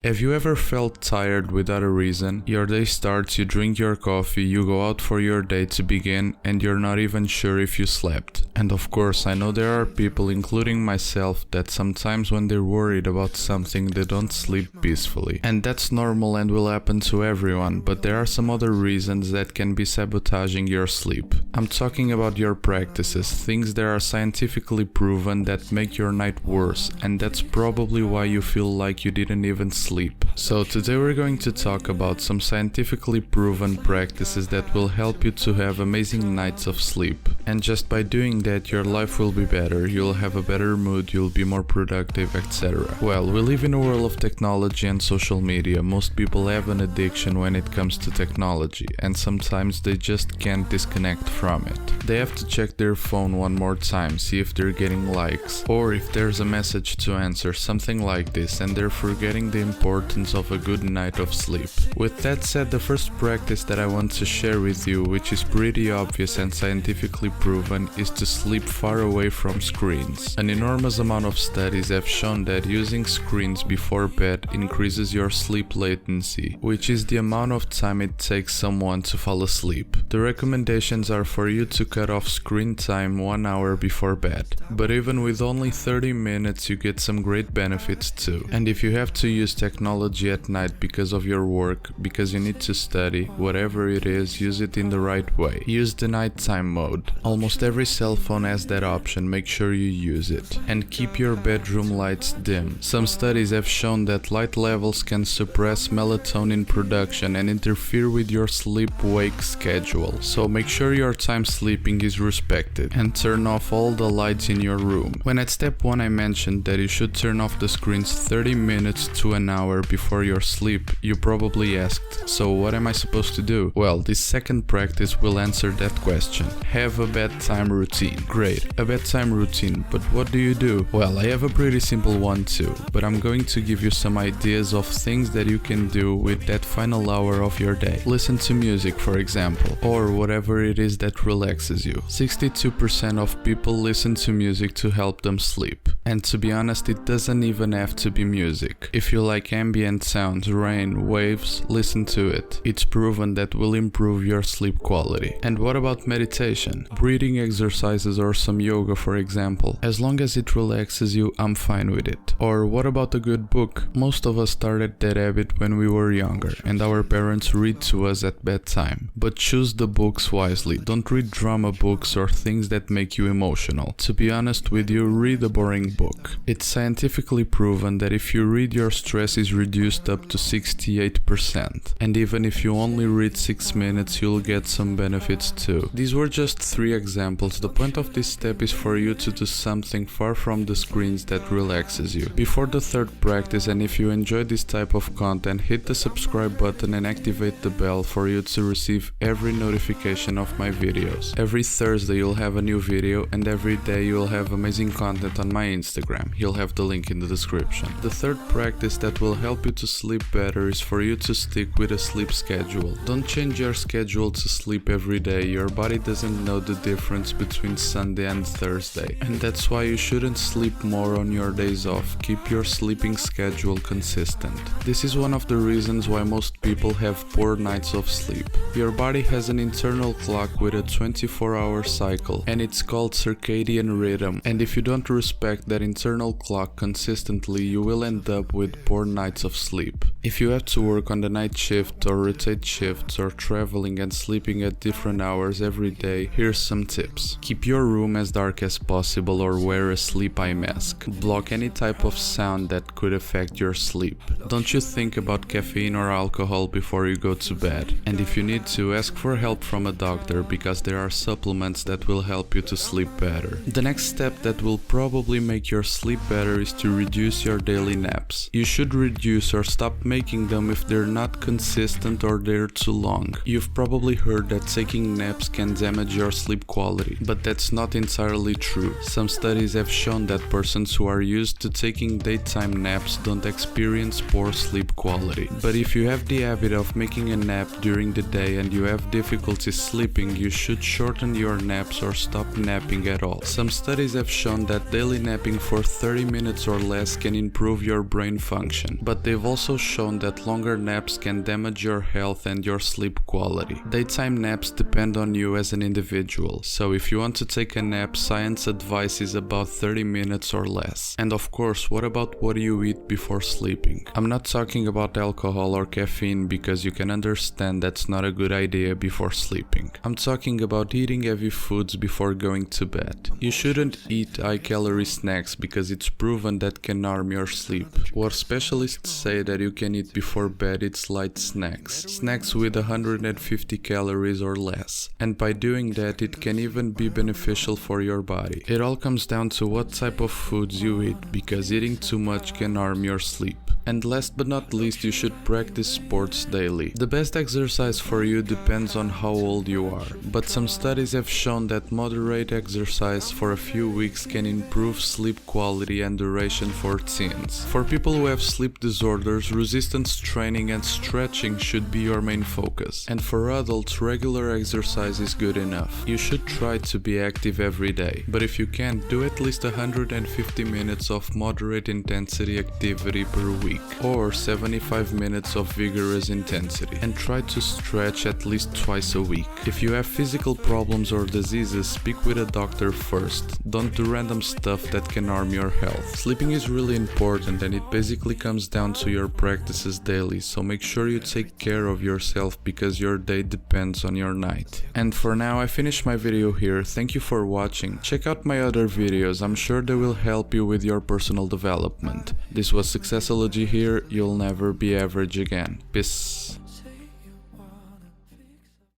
Have you ever felt tired without a reason? Your day starts, you drink your coffee, you go out for your day to begin, and you're not even sure if you slept. And of course, I know there are people, including myself, that sometimes when they're worried about something, they don't sleep peacefully. And that's normal and will happen to everyone, but there are some other reasons that can be sabotaging your sleep. I'm talking about your practices, things that are scientifically proven that make your night worse, and that's probably why you feel like you didn't even sleep. So today we're going to talk about some scientifically proven practices that will help you to have amazing nights of sleep. And just by doing that, your life will be better, you'll have a better mood, you'll be more productive, etc. Well, we live in a world of technology and social media. Most people have an addiction when it comes to technology, and sometimes they just can't disconnect from it. They have to check their phone one more time, see if they're getting likes, or if there's a message to answer, something like this, and they're forgetting the importance of a good night of sleep. With that said, the first practice that I want to share with you, which is pretty obvious and scientifically proven, is to sleep far away from screens. An enormous amount of studies have shown that using screens before bed increases your sleep latency, which is the amount of time it takes someone to fall asleep. The recommendations are for you to cut off screen time 1 hour before bed, but even with only 30 minutes you get some great benefits too. And if you have to use technology at night because of your work, because you need to study, whatever it is, use it in the right way. Use the nighttime mode. Almost every cell phone has that option, make sure you use it. And keep your bedroom lights dim. Some studies have shown that light levels can suppress melatonin production and interfere with your sleep-wake schedule. So make sure your time sleeping is respected and turn off all the lights in your room. When at step 1 I mentioned that you should turn off the screens 30 minutes to an hour before your sleep, you probably asked, so what am I supposed to do? Well, this second practice will answer that question. Have a bedtime routine. Great, a bedtime routine, but what do you do? Well, I have a pretty simple one too, but I'm going to give you some ideas of things that you can do with that final hour of your day. Listen to music, for example, or whatever it is that relaxes you. 62% of people listen to music to help them sleep. And to be honest, it doesn't even have to be music. If you like ambient sounds, rain, waves, listen to it. It's proven that will improve your sleep quality. And what about meditation? Breathing exercises or some yoga, for example. As long as it relaxes you, I'm fine with it. Or what about a good book? Most of us started that habit when we were younger, and our parents read to us at bedtime. But choose the books wisely. Don't read drama books or things that make you emotional. To be honest with you, read a boring book. It's scientifically proven that if you read, your stress is reduced up to 68%. And even if you only read 6 minutes, you'll get some benefits too. These were just 3 examples. The point of this step is for you to do something far from the screens that relaxes you. Before the third practice, and if you enjoy this type of content, hit the subscribe button and activate the bell for you to receive every notification of my videos. Every Thursday you'll have a new video, and every day you'll have amazing content on my Instagram. You'll have the link in the description. The third practice that will help you to sleep better is for you to stick with a sleep schedule. Don't change your schedule to sleep every day. Your body doesn't know the difference between Sunday and Thursday, and that's why you shouldn't sleep more on your days off. Keep your sleeping schedule consistent. This is one of the reasons why most people have poor nights of sleep. Your body has an internal clock with a 24-hour cycle, and it's called circadian rhythm, and if you don't respect that internal clock consistently, you will end up with poor nights of sleep. If you have to work on the night shift or rotate shifts or traveling and sleeping at different hours every day, here's some tips. Keep your room as dark as possible or wear a sleep eye mask. Block any type of sound that could affect your sleep. Don't you think about caffeine or alcohol before you go to bed. And if you need to, ask for help from a doctor because there are supplements that will help you to sleep better. The next step that will probably make your sleep better is to reduce your daily naps. You should reduce or stop making them if they're not consistent or they're too long. You've probably heard that taking naps can damage your sleep quality, but that's not entirely true. Some studies have shown that persons who are used to taking daytime naps don't experience poor sleep quality. But if you have the habit of making a nap during the day and you have difficulty sleeping, you should shorten your naps or stop napping at all. Some studies have shown that daily napping for 30 minutes or less can improve your brain function. duration, but they've also shown that longer naps can damage your health and your sleep quality. Daytime naps depend on you as an individual, so if you want to take a nap, science advice is about 30 minutes or less. And of course, what about what you eat before sleeping? I'm not talking about alcohol or caffeine because you can understand that's not a good idea before sleeping. I'm talking about eating heavy foods before going to bed. You shouldn't eat high-calorie snacks because it's proven that can harm your sleep. What specialists say that you can eat before bed is light snacks with 150 calories or less, and by doing that it can even be beneficial for your body. It all comes down to what type of foods you eat, because eating too much can harm your sleep. And last but not least, you should practice sports daily. The best exercise for you depends on how old you are, but some studies have shown that moderate exercise for a few weeks can improve sleep quality and duration for teens. For people who have sleep disorders, resistance training and stretching should be your main focus. And for adults, regular exercise is good enough. You should try to be active every day, but if you can't, do at least 150 minutes of moderate intensity activity per week, or 75 minutes of vigorous intensity, and try to stretch at least twice a week. If you have physical problems or diseases, speak with a doctor first. Don't do random stuff that can harm your health. Sleeping is really important, and it basically comes down to your practices daily, so make sure you take care of yourself because your day depends on your night. And for now, I finish my video here. Thank you for watching. Check out my other videos, I'm sure they will help you with your personal development. This was Successology here, you'll never be average again. Peace.